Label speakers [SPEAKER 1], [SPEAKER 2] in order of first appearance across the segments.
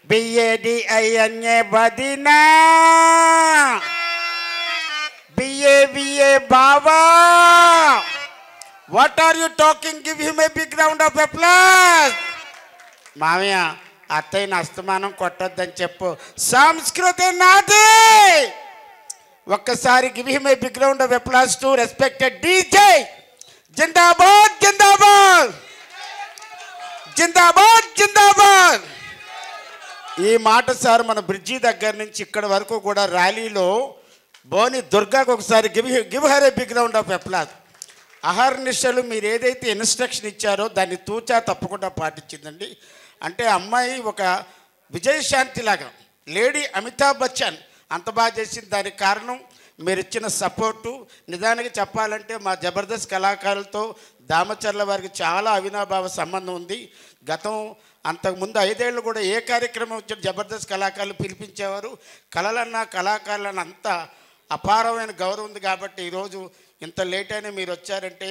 [SPEAKER 1] BADINA Badina BABA Baba. What are you talking? Give him a big round of applause. మామయ్య అత్తయ్యని అస్తమానం కొట్టొద్దని చెప్పు. సంస్కృతి నాది. ఒక్కసారి give him a big round of applause to respected DJ. జిందాబాద్ జిందాబాద్ జిందాబాద్ జిందాబాద్. ఈ మాట సార్ మన బ్రిడ్జి దగ్గర నుంచి ఇక్కడ వరకు కూడా ర్యాలీలో బోని దుర్గాకు ఒకసారి give her a big round of applause. అహర్నిశలు మీరు ఏదైతే ఇన్స్ట్రక్షన్ ఇచ్చారో దాన్ని తూచా తప్పకుండా పాటించిందండి. అంటే అమ్మాయి ఒక విజయశాంతి లాగా, లేడీ అమితాబ్ బచ్చన్ అంత బాగా చేసింది. దానికి కారణం మీరు ఇచ్చిన సపోర్టు. నిజానికి చెప్పాలంటే మా జబర్దస్త్ కళాకారులతో దామచర్ల వారికి చాలా అవినాభావ సంబంధం ఉంది. గతం అంతకుముందు 5 ఏళ్ళు కూడా ఏ కార్యక్రమం వచ్చిన జబర్దస్త్ కళాకారులు పిలిపించేవారు. కళలన్నా కళాకారులన్నా అంత అపారమైన గౌరవం ఉంది. కాబట్టి ఈరోజు ఇంత లేట్ అయినా మీరు వచ్చారంటే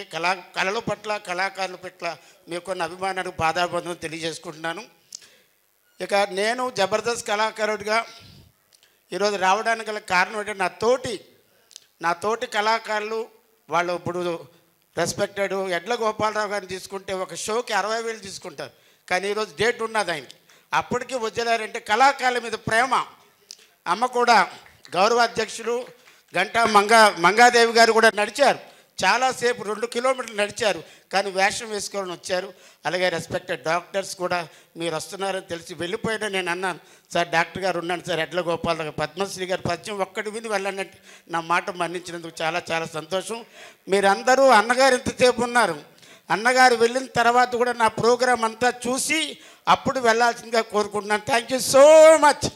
[SPEAKER 1] కళల పట్ల కళాకారుల పట్ల మీకున్న అభిమానానికి బాధాబంధం తెలియజేసుకుంటున్నాను. ఇక నేను జబర్దస్త్ కళాకారుడిగా ఈరోజు రావడానికి గల కారణం ఏంటంటే నా తోటి కళాకారులు వాళ్ళు ఇప్పుడు రెస్పెక్టెడ్ ఎడ్ల గోపాలరావు గారిని తీసుకుంటే ఒక షోకి 60,000 తీసుకుంటారు. కానీ ఈరోజు డేట్ ఉన్నది ఆయన. అప్పటికి వదిలేరంటే కళాకారుల మీద ప్రేమ. అమ్మ కూడా గౌరవ అధ్యక్షులు గంటా మంగాదేవి గారు కూడా నడిచారు. చాలాసేపు 2 కిలోమీటర్లు నడిచారు. కానీ వేషం వేసుకోవాలని వచ్చారు. అలాగే రెస్పెక్టెడ్ డాక్టర్స్ కూడా మీరు వస్తున్నారని తెలిసి వెళ్ళిపోయినా నేను అన్నాను, సార్ డాక్టర్ గారు ఉన్నాను సార్ ఎడ్ల గోపాల్ పద్మశ్రీ గారు పద్యం ఒక్కటి విని వెళ్ళండి. నా మాట మన్నించినందుకు చాలా చాలా సంతోషం. మీరందరూ అన్నగారు ఇంతసేపు ఉన్నారు. అన్నగారు వెళ్ళిన తర్వాత కూడా నా ప్రోగ్రాం అంతా చూసి అప్పుడు వెళ్ళాల్సిందిగా కోరుకుంటున్నాను. Thank you so much.